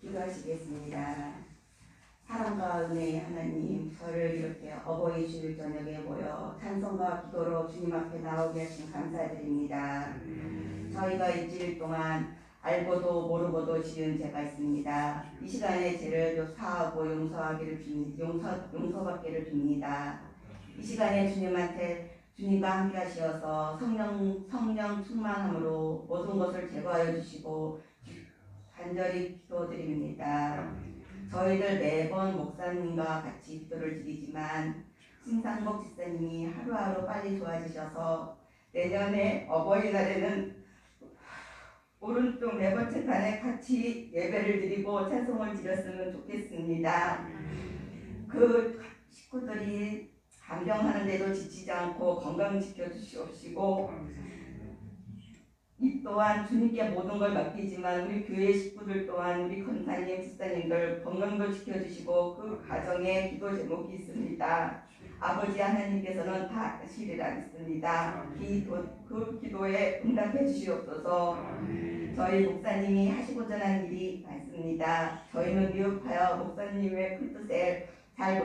기도하시겠습니다. 사랑과 은혜의 하나님, 저를 이렇게 어버이 주일 저녁에 모여 찬송과 기도로 주님 앞에 나오게 하신 감사드립니다. 저희가 일주일 동안 알고도 모르고도 지은 죄가 있습니다. 이 시간에 죄를 사하고 용서받기를 빕니다. 이 시간에 주님과 함께 하시어서 성령 충만함으로 모든 것을 제거하여 주시고 간절히 기도드립니다. 저희들 매번 목사님과 같이 기도를 드리지만 신상복 집사님이 하루하루 빨리 좋아지셔서 내년에 어버이날에는 오른쪽 네 번째 칸에 같이 예배를 드리고 찬송을 드렸으면 좋겠습니다. 그 식구들이 간병하는데도 지치지 않고 건강 지켜주시옵시고, 이 또한 주님께 모든 걸 맡기지만 우리 교회 식구들 또한 우리 권사님, 집사님들 건강도 지켜주시고 그 가정에 기도 제목이 있습니다. 아버지 하나님께서는 다 아시리라 믿습니다. 그 기도에 응답해 주시옵소서. 저희 목사님이 하시고자 하는 일이 많습니다. 저희는 미흡하여 목사님의 큰 뜻에 잘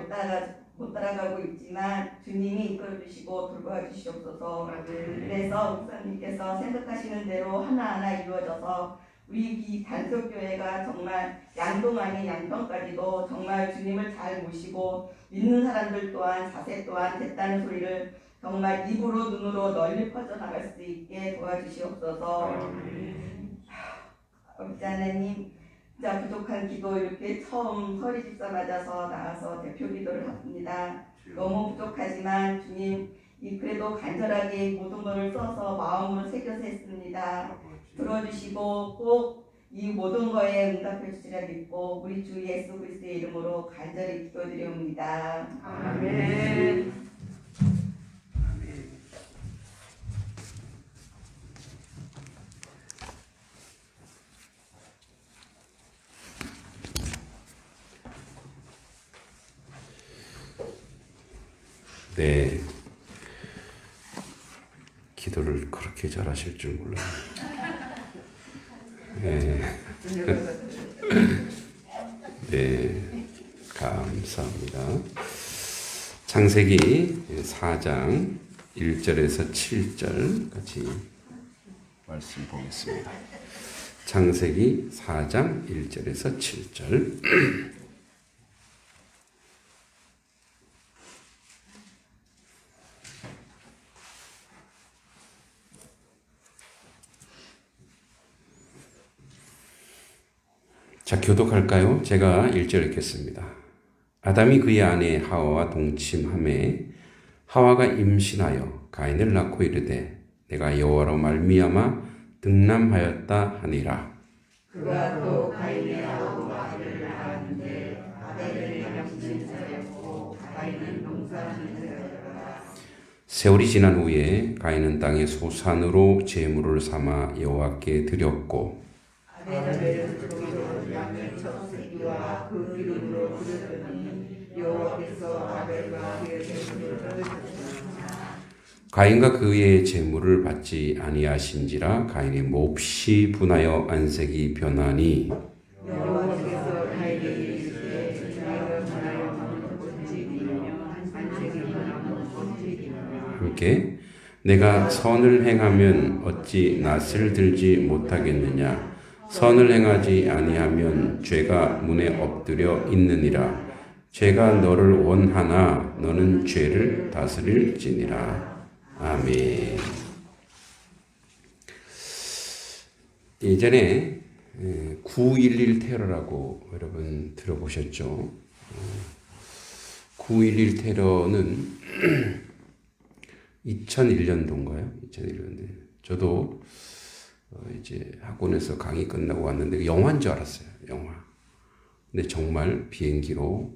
못 따라가고 있지만 주님이 이끌어주시고 돌봐주시옵소서. 그래서 목사님께서 생각하시는 대로 하나하나 이루어져서 우리 이 단속교회가 정말 양동 아닌 양평까지도 정말 주님을 잘 모시고 믿는 사람들 또한 자세 또한 됐다는 소리를 정말 입으로 눈으로 널리 퍼져나갈 수 있게 도와주시옵소서. 아버지 하나님, 자 부족한 기도 이렇게 처음 서리 집사 맞아서 나와서 대표 기도를 합니다. 너무 부족하지만 주님 그래도 간절하게 모든 것을 써서 마음으로 새겨서 했습니다. 들어주시고 꼭 이 모든 거에 응답해 주시라 믿고 우리 주 예수 그리스도의 이름으로 간절히 기도드립니다. 아멘. 네, 기도를 그렇게 잘하실 줄 몰라요. 네. 네, 감사합니다. 창세기 4장 1절에서 7절 같이 말씀 보겠습니다. 창세기 4장 1절에서 7절. 자, 교독할까요? 제가 1절 읽겠습니다. 아담이 그의 아내 하와와 동침하매 하와가 임신하여 가인을 낳고 이르되 내가 여호와로 말미암아 등남하였다 하니라. 그가 또 가인의 아우를 낳았는데 아벨이 남친자였고 가인은 농사하는 자였더라. 세월이 지난 후에 가인은 땅의 소산으로 제물을 삼아 여호와께 드렸고 아벨은 그로 양의 첫 새끼와 그 기름으로 드렸더니 여호와께서 아벨과 그의 제물을 받으셨으나 가인과 그의 제물을 받지 아니하신지라 가인이 몹시 분하여 안색이 변하니 여호와께서 가인에게 이르시되 내가 분하여 먹는 꽃이며 안색이 변하는 꽃이며 함께 내가 선을 행하면 어찌 낯을 들지 못하겠느냐 선을 행하지 아니하면 죄가 문에 엎드려 있느니라. 죄가 너를 원하나 너는 죄를 다스릴지니라. 아멘. 예전에 9.11 테러라고 여러분 들어보셨죠? 9.11 테러는 2001년도인가요? 2001년도. 저도 이제 학원에서 강의 끝나고 왔는데 영화인 줄 알았어요. 영화. 근데 정말 비행기로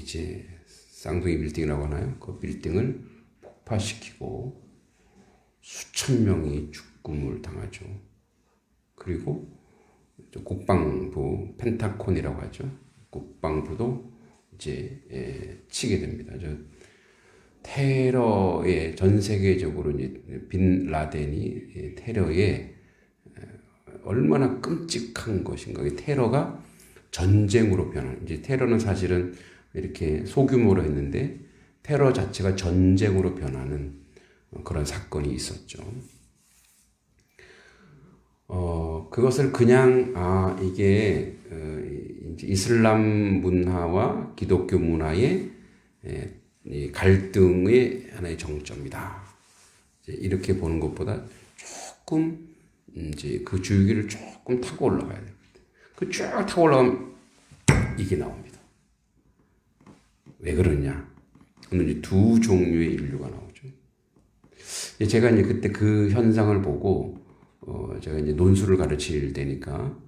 이제 쌍둥이 빌딩이라고 하나요? 그 빌딩을 폭파시키고 수천 명이 죽음을 당하죠. 그리고 국방부 펜타곤이라고 하죠. 국방부도 이제 치게 됩니다. 테러에 전 세계적으로 이제 빈 라덴이 테러에 얼마나 끔찍한 것인가. 테러가 전쟁으로 변하는. 이제 테러는 사실은 이렇게 소규모로 했는데 테러 자체가 전쟁으로 변하는 그런 사건이 있었죠. 그것을 그냥 이게 이제 이슬람 문화와 기독교 문화의 이 갈등의 하나의 정점이다. 이렇게 보는 것보다 조금 이제 그 줄기를 조금 타고 올라가야 됩니다. 그 쭉 타고 올라가면 이게 나옵니다. 왜 그러냐? 오늘 이제 두 종류의 인류가 나오죠. 제가 이제 그때 그 현상을 보고 제가 이제 논술을 가르칠 때니까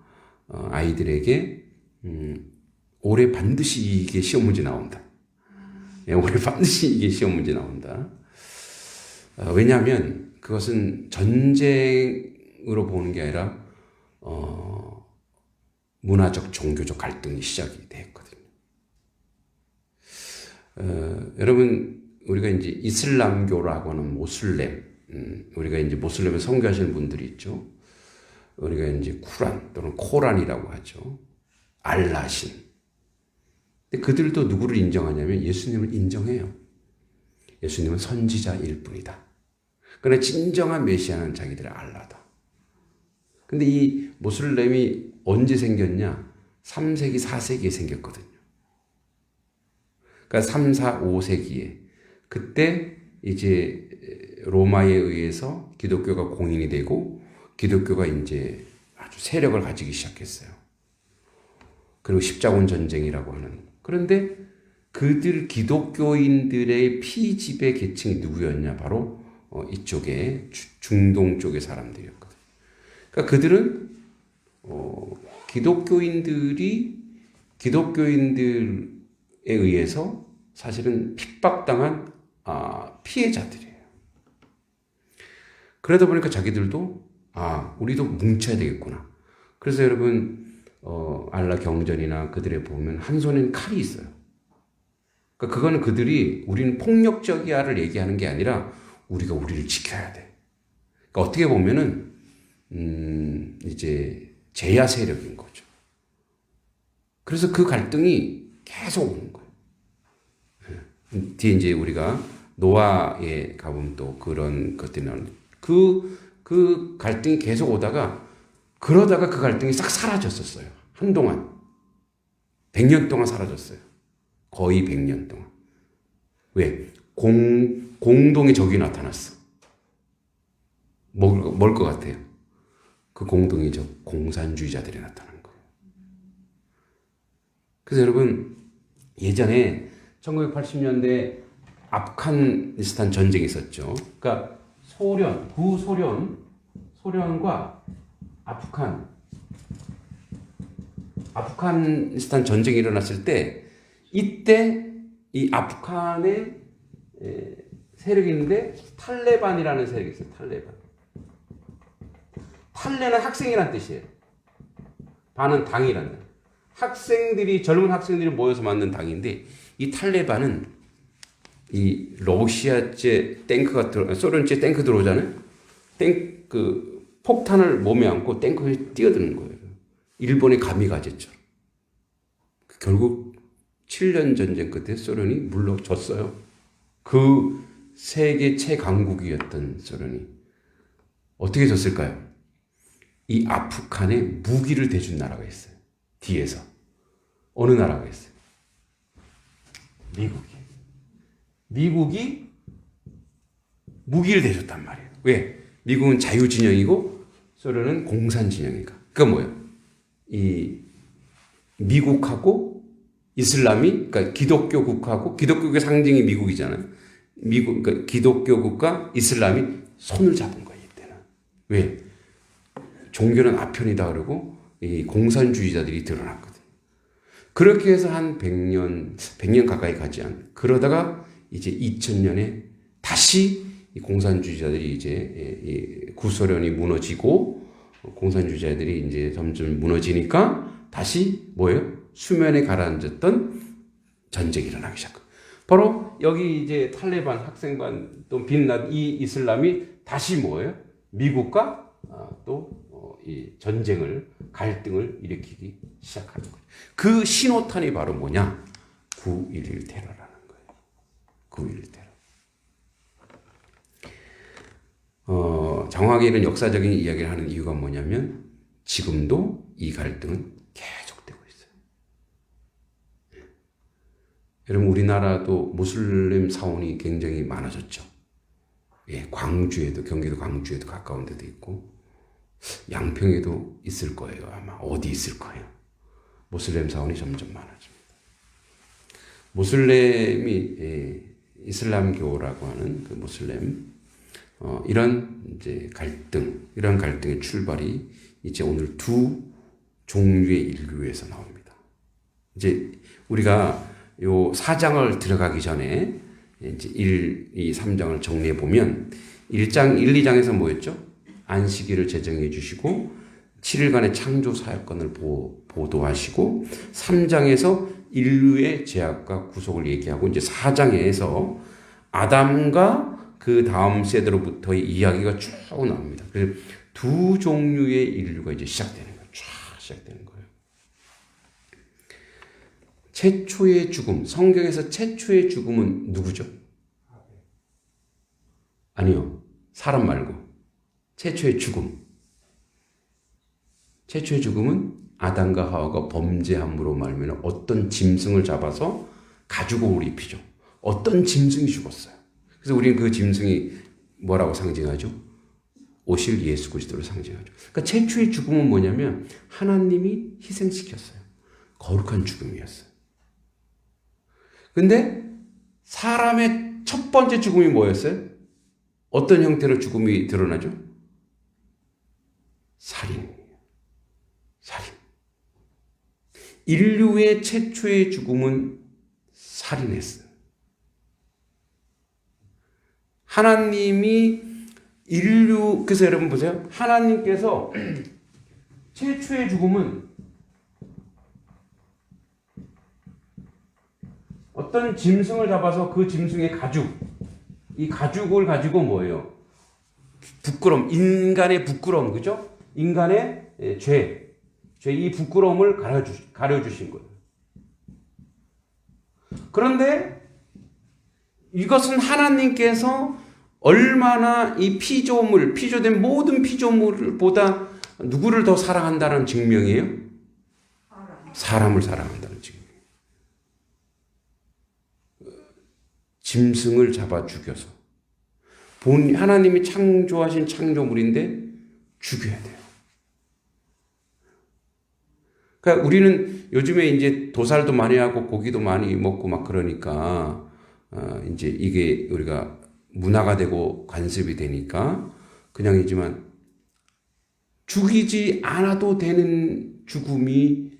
아이들에게 올해 반드시 이게 시험 문제 나온다. 올해 반드시 이게 시험 문제 나온다. 왜냐하면 그것은 전쟁으로 보는 게 아니라 문화적 종교적 갈등이 시작이 됐거든요. 여러분 우리가 이제 이슬람교라고 하는 모슬렘, 우리가 이제 모슬렘에 선교하시는 분들이 있죠. 우리가 이제 쿠란 또는 코란이라고 하죠. 알라신. 근데 그들도 누구를 인정하냐면 예수님을 인정해요. 예수님은 선지자일 뿐이다. 그러나 진정한 메시아는 자기들의 알라다. 근데 이 모슬렘이 언제 생겼냐? 3세기, 4세기에 생겼거든요. 그러니까 3, 4, 5세기에. 그때 이제 로마에 의해서 기독교가 공인이 되고 기독교가 이제 아주 세력을 가지기 시작했어요. 그리고 십자군 전쟁이라고 하는. 그런데 그들 기독교인들의 피지배 계층이 누구였냐? 바로 이쪽에 중동 쪽의 사람들이었거든요. 그러니까 그들은 기독교인들에 의해서 사실은 핍박당한 피해자들이에요. 그러다 보니까 자기들도 우리도 뭉쳐야 되겠구나. 그래서 여러분 알라 경전이나 그들에 보면 한 손에는 칼이 있어요. 그러니까 그거는 그들이 우리는 폭력적이야를 얘기하는 게 아니라 우리가 우리를 지켜야 돼. 그러니까 어떻게 보면은 이제 제야 세력인 거죠. 그래서 그 갈등이 계속 오는 거예요. 뒤에 이제 우리가 노아에 가보면 또 그런 것들이 나오는데 그 갈등이 계속 오다가 그러다가 그 갈등이 싹 사라졌었어요. 한동안 100년 동안 사라졌어요. 거의 100년 동안. 왜? 공동의 적이 나타났어. 뭘 것 같아요? 그 공동의 적, 공산주의자들이 나타난 거예요. 그래서 여러분 예전에 1980년대 아프가니스탄 전쟁이 있었죠. 그러니까 소련과 아프가니스탄 전쟁이 일어났을 때 이때 이 아프간에 세력이 있는데 탈레반이라는 세력이 있어요. 탈레는 학생이란 뜻이에요. 반은 당이라는 뜻. 젊은 학생들이 모여서 만든 당인데 이 탈레반은 이 러시아제 탱크가 소련제 탱크 들어오잖아요. 폭탄을 몸에 안고 탱크에 뛰어드는 거예요. 일본의 가미가제처럼. 결국 7년 전쟁 끝에 소련이 물러졌어요. 그 세계 최강국이었던 소련이 어떻게 졌을까요? 이 아프간에 무기를 대준 나라가 있어요. 뒤에서. 어느 나라가 있어요? 미국이 무기를 대줬단 말이에요. 왜? 미국은 자유진영이고 소련은 공산진영이니까. 그건 뭐예요? 이 미국하고 이슬람이, 그러니까 기독교국하고, 기독교의 상징이 미국이잖아요. 그러니까 기독교국과 이슬람이 손을 잡은 거예요, 이때는. 왜? 종교는 아편이다 그러고 이 공산주의자들이 드러났거든요. 그렇게 해서 한 100년 가까이 가지 않. 그러다가 이제 2000년에 다시 이 공산주의자들이 이제 이 구소련이 무너지고 공산주의자들이 이제 점점 무너지니까 다시 뭐예요? 수면에 가라앉았던 전쟁이 일어나기 시작해요. 바로 여기 이제 탈레반 학생반 또 빛난 이 이슬람이 다시 뭐예요? 미국과 또 이 전쟁을 갈등을 일으키기 시작하는 거예요. 그 신호탄이 바로 뭐냐? 9.11 테러라는 거예요. 9.11 테러. 정확히 이런 역사적인 이야기를 하는 이유가 뭐냐면 지금도 이 갈등은 계속되고 있어요. 여러분 우리나라도 무슬림 사원이 굉장히 많아졌죠. 예, 광주에도 경기도 광주에도 가까운 데도 있고 양평에도 있을 거예요. 아마 어디 있을 거예요. 무슬림 사원이 점점 많아집니다. 무슬림이 이슬람교라고 하는 그 무슬림 이런 이제 이런 갈등의 출발이 이제 오늘 두 종류의 인류에서 나옵니다. 이제 우리가 요 4장을 들어가기 전에 이제 1, 2, 3장을 정리해 보면 1장, 1, 2장에서 뭐였죠? 안식일을 제정해 주시고 7일간의 창조 사역권을 보도하시고 3장에서 인류의 죄악과 구속을 얘기하고 이제 4장에서 아담과 그 다음 세대로부터의 이야기가 쭉 나옵니다. 그래서 두 종류의 인류가 이제 시작되는 거예요. 쫙 시작되는 거예요. 최초의 죽음, 성경에서 최초의 죽음은 누구죠? 아니요. 사람 말고. 최초의 죽음. 최초의 죽음은 아담과 하와가 범죄함으로 말미암아 어떤 짐승을 잡아서 가죽옷을 입히죠. 어떤 짐승이 죽었어요. 그래서 우리는 그 짐승이 뭐라고 상징하죠? 오실 예수 그리스도를 상징하죠. 그러니까 최초의 죽음은 뭐냐면 하나님이 희생시켰어요. 거룩한 죽음이었어요. 근데 사람의 첫 번째 죽음이 뭐였어요? 어떤 형태로 죽음이 드러나죠? 살인이에요. 살인. 인류의 최초의 죽음은 살인했어요. 하나님이 그래서 여러분 보세요. 하나님께서 최초의 죽음은 어떤 짐승을 잡아서 그 짐승의 이 가죽을 가지고 뭐예요? 부끄럼, 인간의 부끄럼, 그죠? 인간의 이 부끄러움을 가려주신 거예요. 그런데 이것은 하나님께서 얼마나 이 피조된 모든 피조물보다 누구를 더 사랑한다는 증명이에요? 사람을 사랑한다는 증명이에요. 짐승을 잡아 죽여서 하나님이 창조하신 창조물인데 죽여야 돼요. 그러니까 우리는 요즘에 이제 도살도 많이 하고 고기도 많이 먹고 막 그러니까 이제 이게 우리가 문화가 되고 관습이 되니까 그냥이지만 죽이지 않아도 되는 죽음이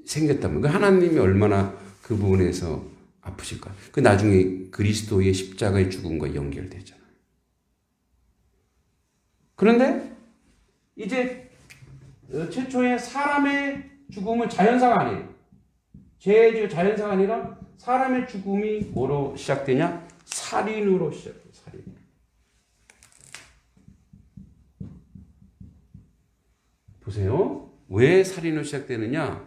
생겼다면 하나님이 얼마나 그 부분에서 아프실까? 그 나중에 그리스도의 십자가의 죽음과 연결되잖아요. 그런데 이제 최초의 사람의 죽음은 자연사가 아니에요. 죄의 자연사가 아니라 사람의 죽음이 뭐로 시작되냐? 살인으로 시작돼요. 살인. 보세요. 왜 살인으로 시작되느냐?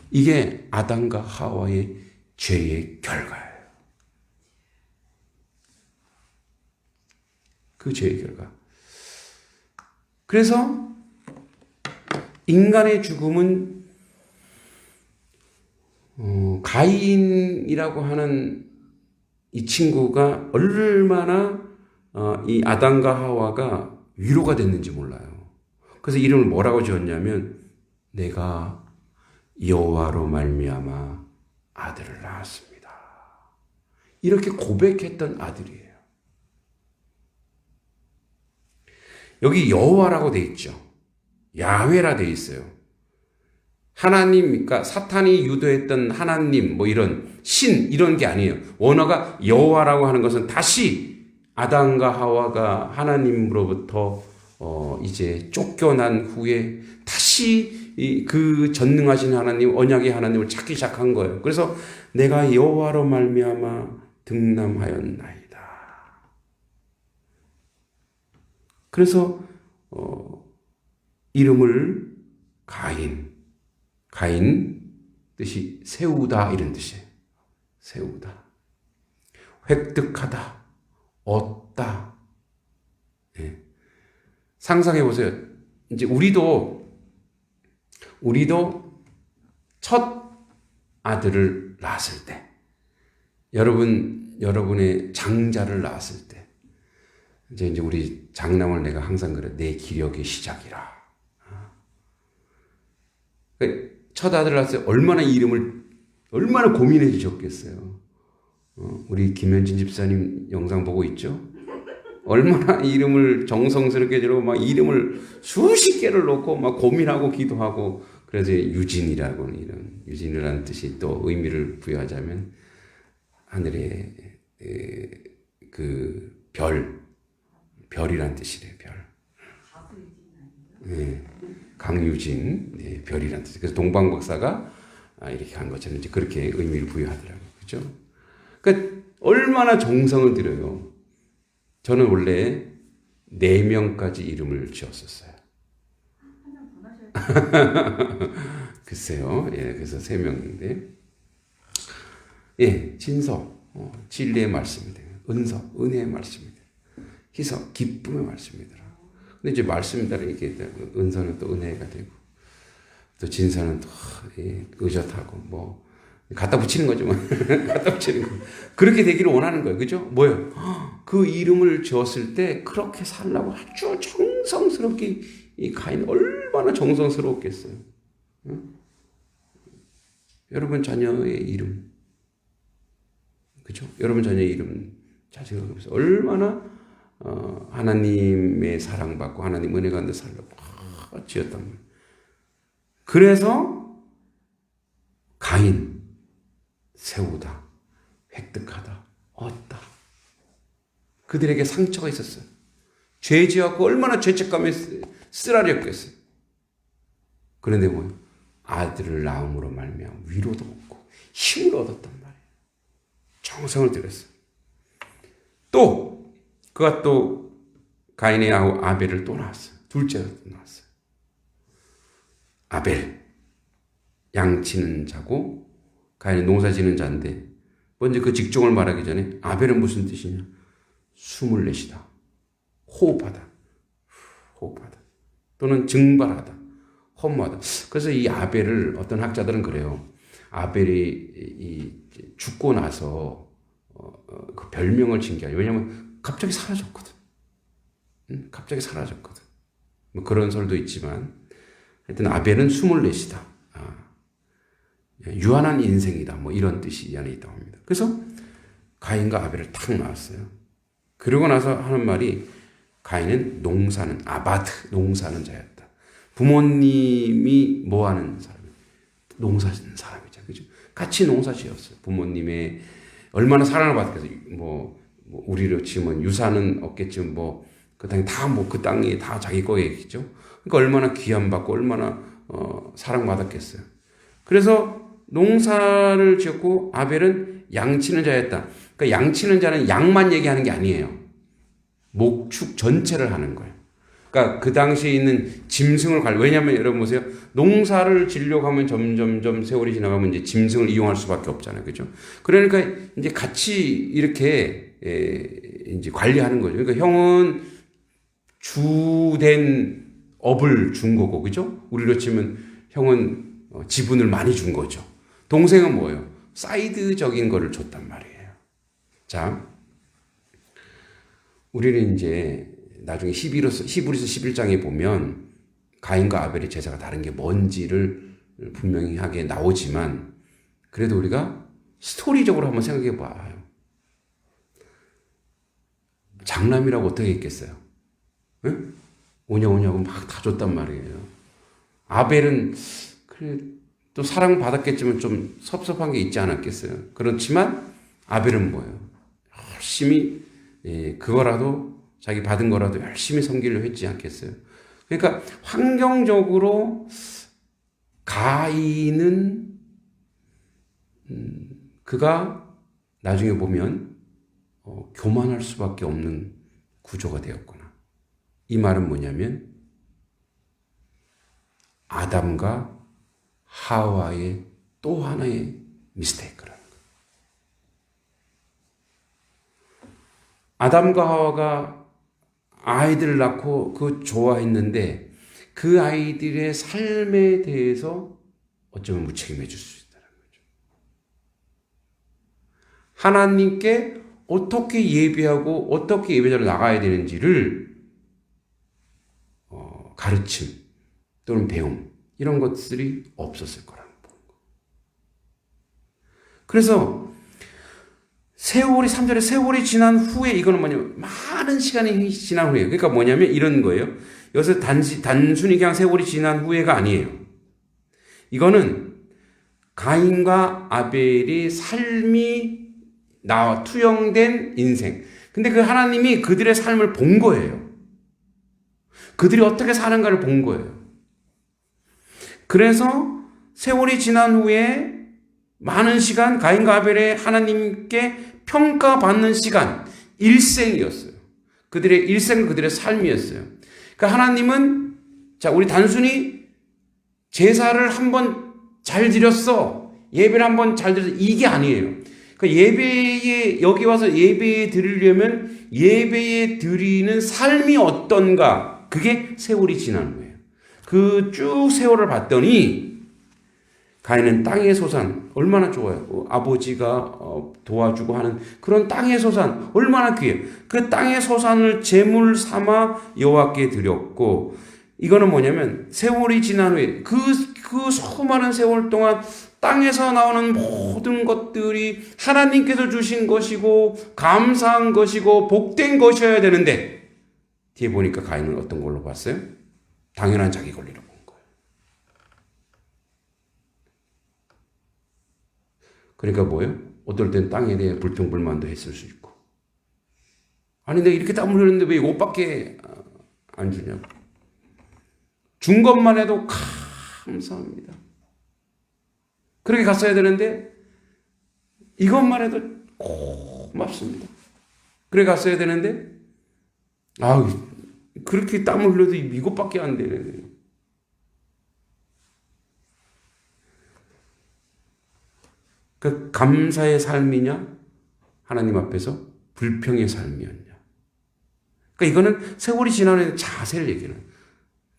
이게 아담과 하와의 죄의 결과예요. 그 죄의 결과. 그래서 인간의 죽음은 가인이라고 하는 이 친구가 얼마나 이 아담과 하와가 위로가 됐는지 몰라요. 그래서 이름을 뭐라고 지었냐면 내가 여호와로 말미암아 아들을 낳았습니다. 이렇게 고백했던 아들이에요. 여기 여호와라고 돼 있죠. 야훼라 돼 있어요. 하나님, 그러니까 사탄이 유도했던 하나님, 뭐 이런 신 이런 게 아니에요. 원어가 여호와라고 하는 것은 다시 아담과 하와가 하나님으로부터 이제 쫓겨난 후에 다시 그 전능하신 하나님, 언약의 하나님을 찾기 시작한 거예요. 그래서 내가 여호와로 말미암아 등남하였나이다. 그래서 이름을 가인 뜻이 세우다 이런 뜻이에요. 세우다, 획득하다, 얻다. 네. 상상해 보세요. 이제 우리도 첫 아들을 낳았을 때, 여러분의 장자를 낳았을 때, 이제 우리 장남을 내가 항상 그래, 내 기력의 시작이라. 첫 아들을 낳았을 때 얼마나 고민해 주셨겠어요. 우리 김현진 집사님 영상 보고 있죠? 얼마나 이름을 정성스럽게 지르고 막 이름을 수십 개를 놓고 막 고민하고 기도하고, 그래서 유진이라고는 이런 유진이라는 뜻이 또 의미를 부여하자면 하늘의 그 별이란 뜻이래요. 별. 네, 강유진, 네, 별이란 뜻. 그래서 동방 박사가 이렇게 한 것처럼 이제 그렇게 의미를 부여하더라고요. 그죠? 그러니까 얼마나 정성을 들여요. 저는 원래 4명까지 이름을 지었었어요. 글쎄요. 예, 그래서 3명인데. 예, 진서, 진리의 말씀이 돼요. 은서, 은혜의 말씀이 돼요. 희석, 기쁨의 말씀이 돼요. 근데 이제 말씀이 따라 이게 은서는 또 은혜가 되고, 또 진서는 또 의젓하고, 뭐, 갖다 붙이는 거죠. 갖다 붙이는 거. 그렇게 되기를 원하는 거예요. 그죠? 뭐요? 그 이름을 지었을 때 그렇게 살라고 아주 정성스럽게, 이 가인 얼마나 정성스러웠겠어요. 응? 여러분 자녀의 이름. 그죠? 여러분 자녀의 이름 잘 생각해보세요. 얼마나 하나님의 사랑받고 하나님 은혜 가운데 살려고 지었단 말이에요. 그래서 가인, 세우다, 획득하다, 얻다. 그들에게 상처가 있었어요. 죄 지었고 얼마나 죄책감에 쓰라렸겠어요. 그런데 뭐 아들을 낳음으로 말미암아 위로도 얻고 힘을 얻었단 말이에요. 정성을 들였어요. 또 그가 또 가인의 아우 아벨을 또 낳았어요. 둘째로 또 낳았어요. 아벨, 양치는 자고 가인은 농사지는 자인데, 먼저 그 직종을 말하기 전에 아벨은 무슨 뜻이냐? 숨을 내쉬다, 호흡하다, 또는 증발하다, 허무하다. 그래서 이 아벨을 어떤 학자들은 그래요. 아벨이 죽고 나서 그 별명을 진 게 아니에요. 왜냐하면 갑자기 사라졌거든. 갑자기 사라졌거든. 뭐 그런 설도 있지만, 하여튼 아벨은 숨을 내쉬다. 유한한 인생이다. 뭐 이런 뜻이 이 안에 있다고 합니다. 그래서 가인과 아벨을 탁 낳았어요. 그러고 나서 하는 말이, 가인은 농사는 농사는 자였다. 부모님이 뭐 하는 사람이에요? 농사짓는 사람이죠. 그죠? 같이 농사 지었어요. 부모님의 얼마나 사랑을 받겠어요. 뭐 우리로 치면 유산은 없겠지만 그 땅이 다 그 땅이 다 자기 거겠죠. 그러니까 얼마나 귀함 받고 얼마나 사랑받았겠어요. 그래서 농사를 지었고 아벨은 양치는 자였다. 그러니까 양치는 자는 양만 얘기하는 게 아니에요. 목축 전체를 하는 거예요. 그러니까 그 당시에 있는 짐승을 왜냐하면 여러분 보세요. 농사를 지려고 하면 점점 세월이 지나가면 이제 짐승을 이용할 수밖에 없잖아요. 그죠? 그러니까 이제 같이 이렇게 이제 관리하는 거죠. 그러니까 형은 주된 업을 준 거고, 그죠? 우리로 치면 형은 지분을 많이 준 거죠. 동생은 뭐예요? 사이드적인 거를 줬단 말이에요. 자, 우리는 이제 나중에 히브리서 11장에 보면 가인과 아벨의 제사가 다른 게 뭔지를 분명히 하게 나오지만, 그래도 우리가 스토리적으로 한번 생각해 봐요. 장남이라고 어떻게 했겠어요? 응? 오냐고 막 다 줬단 말이에요. 아벨은 그래 또 사랑받았겠지만 좀 섭섭한 게 있지 않았겠어요. 그렇지만 아벨은 뭐예요? 열심히 그거라도 자기 받은 거라도 열심히 섬기려 했지 않겠어요. 그러니까 환경적으로 가인은 그가 나중에 보면 교만할 수밖에 없는 구조가 되었구나. 이 말은 뭐냐면 아담과 하와의 또 하나의 미스테이크라는 거예요. 아담과 하와가 아이들을 낳고 그 좋아했는데 그 아이들의 삶에 대해서 어쩌면 무책임해 줄 수 있다는 거죠. 하나님께 어떻게 예배하고 어떻게 예배자로 나가야 되는지를 가르침 또는 배움 이런 것들이 없었을 거라는 거예요. 그래서 세월이 3절에 세월이 지난 후에 이거는 뭐냐면 많은 시간이 지난 후에 그러니까 뭐냐면 이런 거예요. 여기서 단순히 그냥 세월이 지난 후에가 아니에요. 이거는 가인과 아벨의 삶이 나와 투영된 인생. 근데 그 하나님이 그들의 삶을 본 거예요. 그들이 어떻게 사는가를 본 거예요. 그래서 세월이 지난 후에 많은 시간 가인과 아벨의 하나님께 평가받는 시간, 일생이었어요. 그들의 일생, 그들의 삶이었어요. 그러니까 하나님은 자 우리 단순히 제사를 한번 잘 드렸어, 예배를 한번 잘 드렸어 이게 아니에요. 그러니까 예배에 여기 와서 예배에 드리려면 예배에 드리는 삶이 어떤가 그게 세월이 지난 거예요. 그 쭉 세월을 봤더니 가인은 땅의 소산 얼마나 좋아요. 아버지가 도와주고 하는 그런 땅의 소산 얼마나 귀해요. 그 땅의 소산을 제물 삼아 여호와께 드렸고 이거는 뭐냐면 세월이 지난 후에 그 수많은 세월 동안 땅에서 나오는 모든 것들이 하나님께서 주신 것이고 감사한 것이고 복된 것이어야 되는데 뒤에 보니까 가인은 어떤 걸로 봤어요? 당연한 자기 권리로 본 거예요. 그러니까 뭐예요? 어떨 땐 땅에 대해 불평불만도 했을 수 있고 아니 내가 이렇게 땀 흘렸는데 왜 이것밖에 안 주냐고. 준 것만 해도 감사합니다. 그렇게 갔어야 되는데 이것만 해도 고맙습니다. 그래 갔어야 되는데 그렇게 땀을 흘려도 이것밖에 안 되네. 그 감사의 삶이냐 하나님 앞에서 불평의 삶이었냐. 그러니까 이거는 세월이 지나는 자세를 얘기하는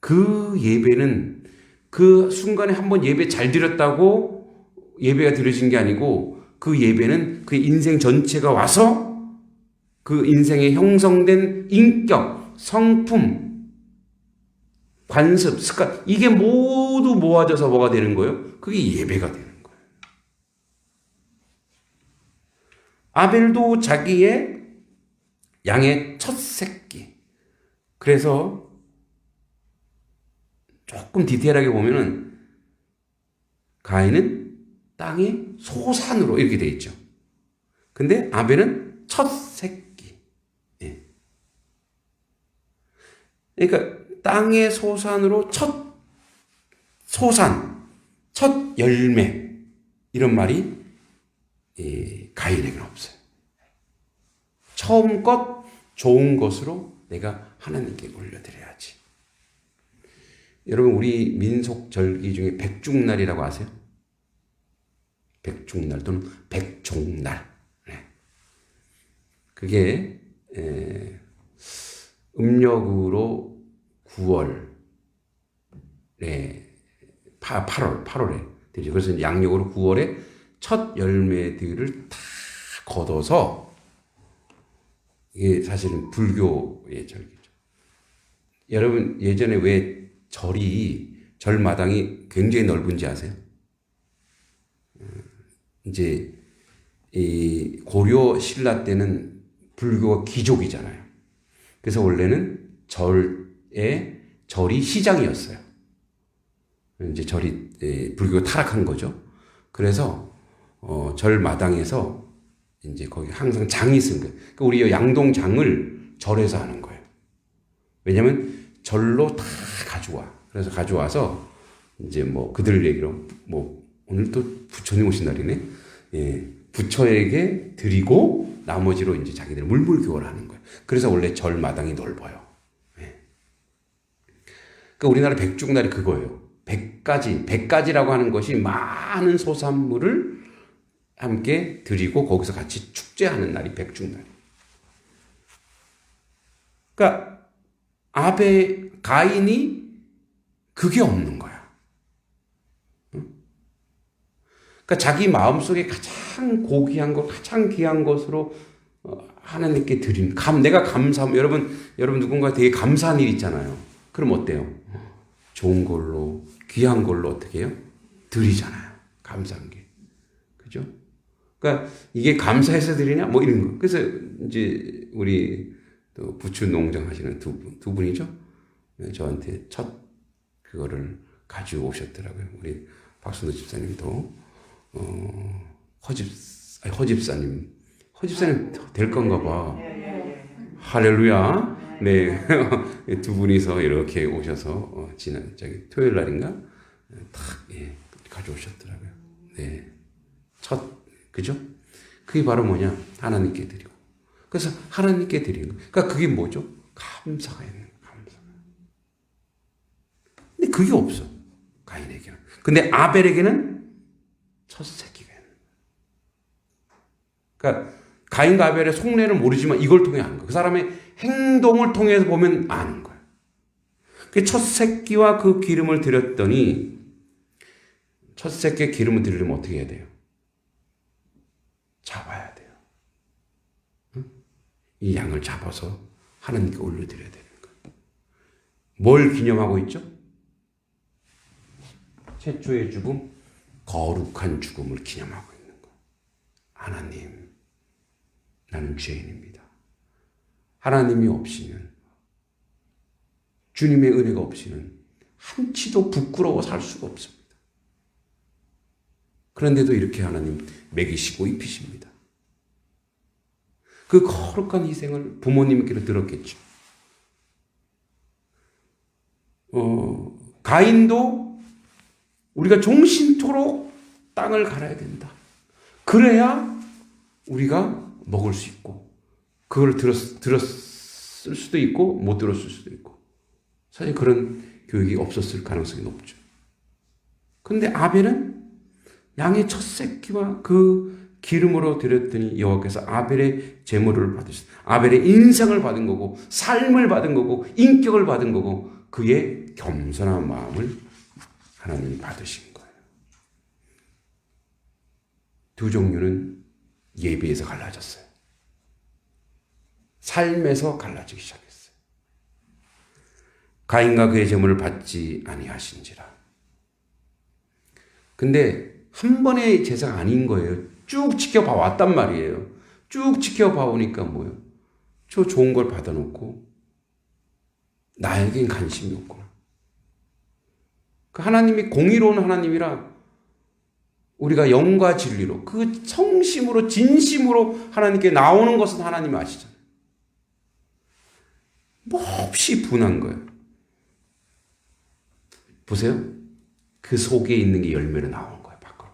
그 예배는 그 순간에 한번 예배 잘 드렸다고 예배가 드려진 게 아니고 그 예배는 그 인생 전체가 와서 그 인생에 형성된 인격, 성품, 관습, 습관 이게 모두 모아져서 뭐가 되는 거예요? 그게 예배가 되는 거예요. 아벨도 자기의 양의 첫 새끼. 그래서 조금 디테일하게 보면은 가인은 땅의 소산으로 이렇게 돼 있죠. 근데 아벨은 첫 새끼. 예. 그러니까 땅의 소산으로 첫 소산, 첫 열매 이런 말이 가인에게는 없어요. 처음껏 좋은 것으로 내가 하나님께 올려드려야지. 여러분 우리 민속 절기 중에 백중날이라고 아세요? 백중날 또는 백종날. 네. 그게 음력으로 9월에 8월에 되죠. 그래서 양력으로 9월에 첫 열매들을 다 걷어서 이게 사실은 불교의 절기죠. 여러분 예전에 왜 절마당이 굉장히 넓은지 아세요? 이제 이 고려 신라 때는 불교가 귀족이잖아요. 그래서 원래는 절이 시장이었어요. 이제 절이 불교가 타락한 거죠. 그래서 절 마당에서 이제 거기 항상 장이 있는 거예요. 그러니까 우리 양동장을 절에서 하는 거예요. 왜냐면 절로 다 가져와. 그래서 가져와서 이제 뭐 그들 얘기로 뭐 오늘 또 부처님 오신 날이네. 예, 부처에게 드리고 나머지로 이제 자기들 물물교를 하는 거예요. 그래서 원래 절 마당이 넓어요. 예. 그러니까 우리나라 백중날이 그거예요. 100가지라고 하는 것이 많은 소산물을 함께 드리고 거기서 같이 축제하는 날이 백중날이에요. 그러니까 가인이 그게 없는 거야. 그러니까 자기 마음속에 가장 고귀한 것, 가장 귀한 것으로 하나님께 드린 내가 감사함. 여러분 누군가 되게 감사한 일 있잖아요. 그럼 어때요? 좋은 걸로 귀한 걸로 어떻게 해요? 드리잖아요. 감사한 게. 그죠? 그러니까 이게 감사해서 드리냐? 뭐 이런 거. 그래서 이제 우리 또 부추 농장 하시는 두 분이죠. 저한테 첫 그거를 가지고 오셨더라고요. 우리 박순도 집사님도 허집사님 될 건가 봐. 할렐루야. 네. 두 분이서 이렇게 오셔서 지난 토요일 날인가 탁 가져오셨더라고요. 네. 그죠? 그게 바로 뭐냐? 하나님께 드리고. 그래서 하나님께 드리는 거. 그러니까 그게 뭐죠? 감사가 있는 거예요. 감사. 근데 그게 없어. 가인에게는. 근데 아벨에게는 첫 새끼가 있는 거예요. 그러니까 가인과 아벨의 속내를 모르지만 이걸 통해 아는 거예요. 그 사람의 행동을 통해서 보면 아는 거예요. 그 첫 새끼와 그 기름을 드렸더니 첫 새끼의 기름을 드리려면 어떻게 해야 돼요? 잡아야 돼요. 응? 이 양을 잡아서 하나님께 올려드려야 되는 거예요. 뭘 기념하고 있죠? 최초의 죽음, 거룩한 죽음을 기념하고 있는 거예요. 하나님, 나는 죄인입니다. 하나님이 없이는, 주님의 은혜가 없이는 한치도 부끄러워 살 수가 없습니다. 그런데도 이렇게 하나님 먹이시고 입히십니다. 그 거룩한 희생을 부모님께로 들었겠죠. 가인도 우리가 종신토록 땅을 갈아야 된다. 그래야 우리가 먹을 수 있고, 그걸 들었을 수도 있고 못 들었을 수도 있고, 사실 그런 교육이 없었을 가능성이 높죠. 그런데 아벨은 양의 첫 새끼와 그 기름으로 드렸더니 여호와께서 아벨의 제물을 받으셨어요. 아벨의 인생을 받은 거고, 삶을 받은 거고, 인격을 받은 거고, 그의 겸손한 마음을 하나님이 받으신 거예요. 두 종류는 예배에서 갈라졌어요. 삶에서 갈라지기 시작했어요. 가인과 그의 제물을 받지 아니하신지라. 근데 한 번의 제사가 아닌 거예요. 쭉 지켜봐 왔단 말이에요. 쭉 지켜봐 오니까 뭐예요? 저 좋은 걸 받아놓고 나에겐 관심이 없구나. 그 하나님이 공의로운 하나님이라 우리가 영과 진리로 그 성심으로 진심으로 하나님께 나오는 것은 하나님이 아시잖아요. 몹시 분한 거예요. 보세요. 그 속에 있는 게 열매로 나오는 거예요. 밖으로.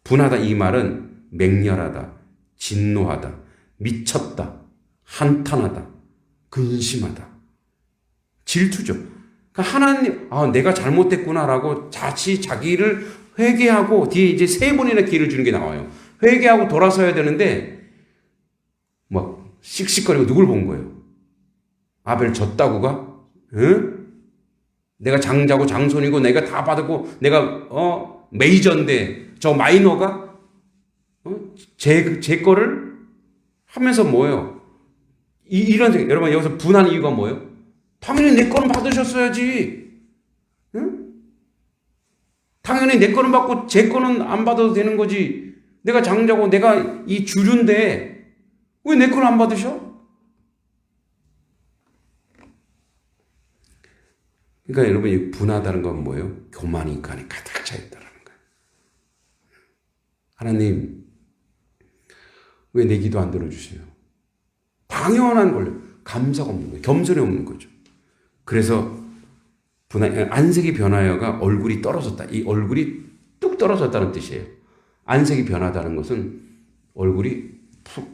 분하다 이 말은 맹렬하다, 진노하다, 미쳤다, 한탄하다, 근심하다, 질투죠. 그러니까 하나님, 내가 잘못됐구나라고 자기를 회개하고 뒤에 이제 3번이나 기회를 주는 게 나와요. 회개하고 돌아서야 되는데 막 씩씩거리고 누굴 본 거예요? 아벨 졌다고가? 응? 내가 장자고 장손이고 내가 다 받았고 내가 메이저인데 저 마이너가 제 거를 하면서 뭐예요? 이런 생각. 여러분 여기서 분한 이유가 뭐예요? 당연히 내 거는 받으셨어야지. 응? 당연히 내 거는 받고 제 거는 안 받아도 되는 거지. 내가 장자고 내가 이 주류인데 왜 내 거는 안 받으셔? 그러니까 여러분, 이 분하다는 건 뭐예요? 교만이 인간에 가득 차 있다는 거예요. 하나님, 왜 내 기도 안 들어주세요? 당연한 걸요. 감사가 없는 거예요. 겸손이 없는 거죠. 그래서 안색이 변하여가 얼굴이 떨어졌다. 이 얼굴이 뚝 떨어졌다는 뜻이에요. 안색이 변하다는 것은 얼굴이 푹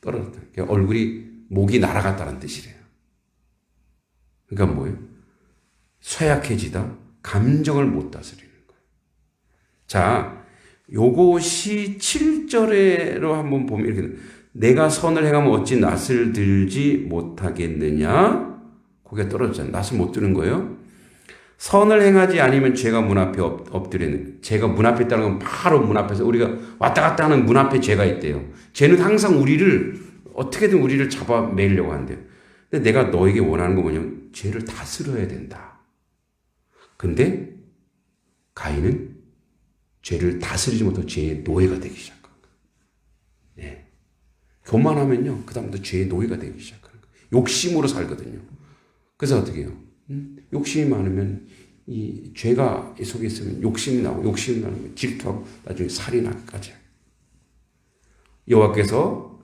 떨어졌다. 그러니까 얼굴이 목이 날아갔다는 뜻이래요. 그러니까 뭐예요? 쇠약해지다. 감정을 못 다스리는 거예요. 자, 요것이 7절에로 한번 보면 이렇게 내가 선을 행하면 어찌 낯을 들지 못하겠느냐? 고개가 떨어졌잖아요. 낯을 못 드는 거예요. 선을 행하지 않으면 죄가 문 앞에 엎드리는. 죄가 문 앞에 있다는 건 바로 문 앞에서 우리가 왔다 갔다 하는 문 앞에 죄가 있대요. 죄는 항상 우리를 어떻게든 우리를 잡아매려고 한대요. 근데 내가 너에게 원하는 건 뭐냐면 죄를 다스려야 된다. 근데 가인은 죄를 다스리지 못하고 죄의 노예가 되기 시작한 거예요. 네. 교만하면요, 그다음부터 죄의 노예가 되기 시작하는 거예요. 욕심으로 살거든요. 그래서 어떻게 해요? 욕심이 많으면 이 죄가 속에 있으면 욕심이 나고, 욕심이 나면 질투하고 나중에 살인까지 해요. 여호와께서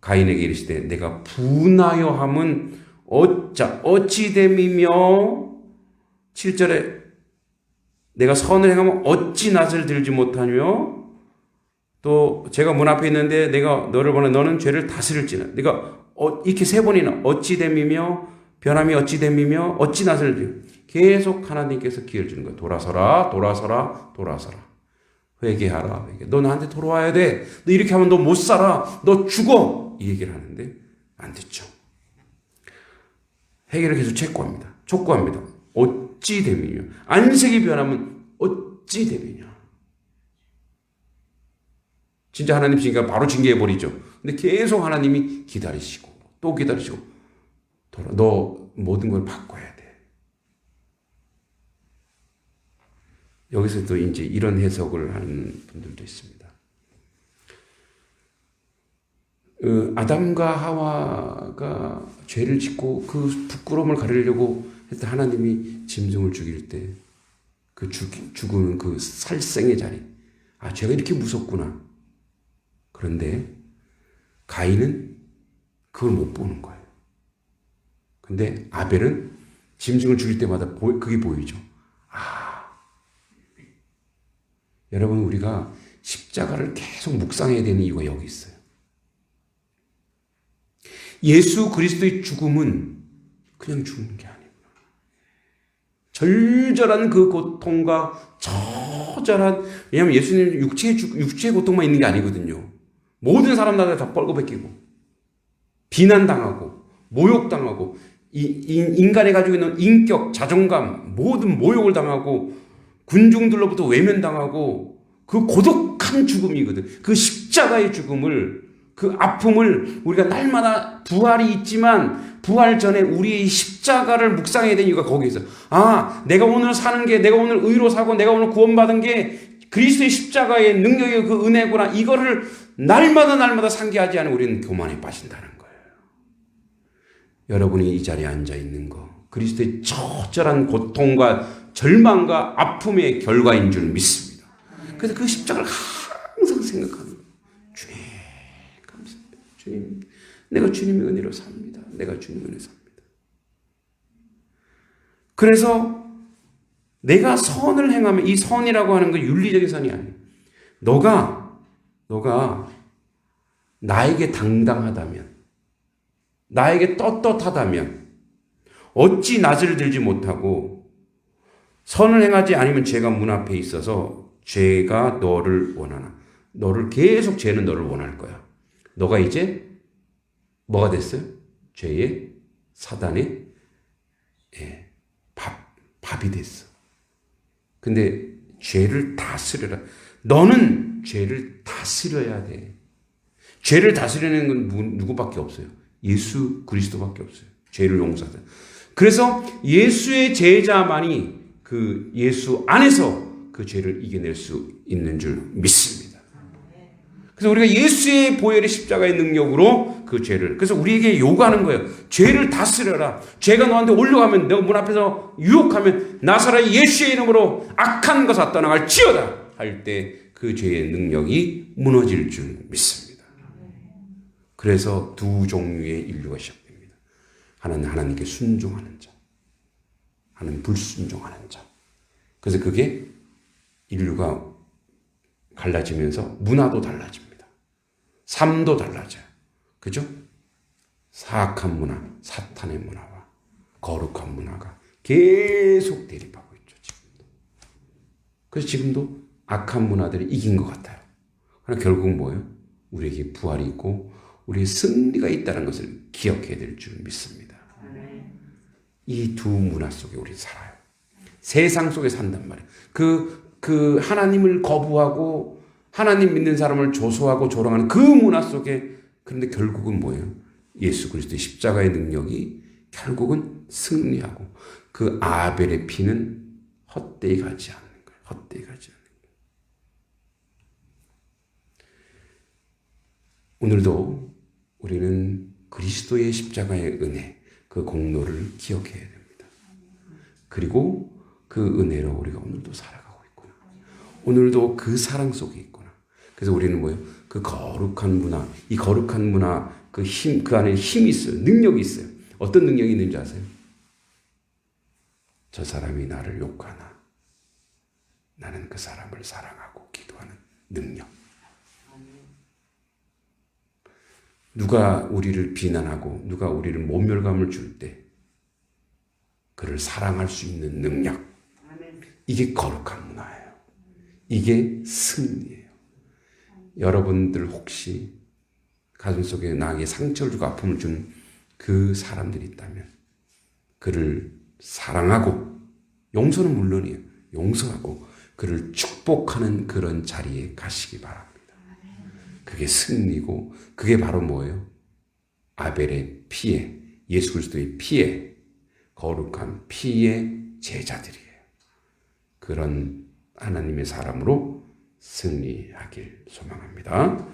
가인에게 이르시되 내가 분하여 함은 어찌 됨이며 7절에 내가 선을 행하면 어찌 낯을 들지 못하며 또 제가 문 앞에 있는데 내가 너를 보내 너는 죄를 다스릴지는 내가 이렇게 세 번이나 어찌 됨이며 변함이 어찌 됨이며 어찌 낯을 들지 계속 하나님께서 기회를 주는 거예요. 돌아서라 돌아서라 돌아서라 회개하라 회개. 너 나한테 돌아와야 돼. 너 이렇게 하면 너 못 살아. 너 죽어. 이 얘기를 하는데 안 듣죠. 회개를 계속 촉구합니다. 어찌 됨이냐. 안색이 변하면 어찌 됨이냐. 진짜 하나님 징계가 바로 징계해버리죠. 근데 계속 하나님이 기다리시고 또 기다리시고 너 모든 걸 바꿔야 돼. 여기서도 이제 이런 해석을 하는 분들도 있습니다. 아담과 하와가 죄를 짓고 그 부끄러움을 가리려고 했던 하나님이 짐승을 죽일 때 그 죽은 그 살생의 자리. 아, 죄가 이렇게 무섭구나. 그런데 가인은 그걸 못 보는 거예요. 근데 아벨은 짐승을 죽일 때마다 그게 보이죠. 여러분, 우리가 십자가를 계속 묵상해야 되는 이유가 여기 있어요. 예수 그리스도의 죽음은 그냥 죽는 게 아니구나. 절절한 그 고통과 처절한, 왜냐하면 예수님 육체의 고통만 있는 게 아니거든요. 모든 사람들 다 뻘거벗기고 비난당하고 모욕당하고 인간이 가지고 있는 인격, 자존감 모든 모욕을 당하고 군중들로부터 외면당하고 그 고독한 죽음이거든. 그 십자가의 죽음을 그 아픔을 우리가 날마다 부활이 있지만 부활 전에 우리의 십자가를 묵상해야 되는 이유가 거기에 있어요. 아, 내가 오늘 사는 게 내가 오늘 의로 사고 내가 오늘 구원받은 게 그리스도의 십자가의 능력이고 그 은혜구나. 이거를 날마다 상기하지 않으면 우리는 교만에 빠진다는 거예요. 여러분이 이 자리에 앉아 있는 거 그리스도의 처절한 고통과 절망과 아픔의 결과인 줄 믿습니다. 그래서 그 십자가를 항상 생각하는 거예요. 주님 감사합니다. 주님 내가 주님의 은혜로 삽니다. 내가 주님의 은혜로 삽니다. 그래서 내가 선을 행하면 이 선이라고 하는 건 윤리적인 선이 아니에요. 너가 나에게 당당하다면 나에게 떳떳하다면 어찌 낯을 들지 못하고 선을 행하지 않으면 죄가 문 앞에 있어서 죄가 너를 원하나. 너를 계속 죄는 너를 원할 거야. 너가 이제 뭐가 됐어요? 죄의 사단의 밥이 됐어. 근데 죄를 다스려라. 너는 죄를 다스려야 돼. 죄를 다스리는 건 누구밖에 없어요. 예수 그리스도밖에 없어요. 죄를 용서하다. 그래서 예수의 제자만이 그 예수 안에서 그 죄를 이겨낼 수 있는 줄 믿습니다. 그래서 우리가 예수의 보혈의 십자가의 능력으로 그 죄를, 그래서 우리에게 요구하는 거예요. 죄를 다스려라. 죄가 너한테 올라가면, 너 문 앞에서 유혹하면 나사렛 예수의 이름으로 악한 것을 떠나갈 지어다 할 때 그 죄의 능력이 무너질 줄 믿습니다. 그래서 두 종류의 인류가 시작됩니다. 하나는 하나님께 순종하는 자, 하나는 불순종하는 자. 그래서 그게 인류가 갈라지면서 문화도 달라집니다. 삶도 달라져요. 그죠? 사악한 문화, 사탄의 문화와 거룩한 문화가 계속 대립하고 있죠. 지금도. 그래서 지금도 악한 문화들이 이긴 것 같아요. 그러나 결국 뭐예요? 우리에게 부활이 있고 우리의 승리가 있다는 것을 기억해야 될 줄 믿습니다. 이 두 문화 속에 우리 살아요. 세상 속에 산단 말이에요. 그 하나님을 거부하고 하나님 믿는 사람을 조소하고 조롱하는 그 문화 속에, 그런데 결국은 뭐예요? 예수 그리스도의 십자가의 능력이 결국은 승리하고 그 아벨의 피는 헛되이 가지 않는 거예요. 헛되이 가지 않는 거예요. 오늘도 우리는 그리스도의 십자가의 은혜, 그 공로를 기억해야 됩니다. 그리고 그 은혜로 우리가 오늘도 살아가고 있구나. 오늘도 그 사랑 속에 있구나. 그래서 우리는 뭐예요? 그 거룩한 문화, 이 거룩한 문화, 그 힘, 그 안에 힘이 있어요. 능력이 있어요. 어떤 능력이 있는지 아세요? 저 사람이 나를 욕하나 나는 그 사람을 사랑하고 기도하는 능력. 누가 우리를 비난하고 누가 우리를 모멸감을 줄 때 그를 사랑할 수 있는 능력. 이게 거룩한 문화예요. 이게 승리예요. 여러분들 혹시 가슴속에 나에게 상처를 주고 아픔을 준 그 사람들이 있다면 그를 사랑하고, 용서는 물론이에요. 용서하고 그를 축복하는 그런 자리에 가시기 바랍니다. 그게 승리고, 그게 바로 뭐예요? 아벨의 피에, 예수 그리스도의 피에, 거룩한 피의 제자들이에요. 그런 하나님의 사람으로 승리하길 소망합니다.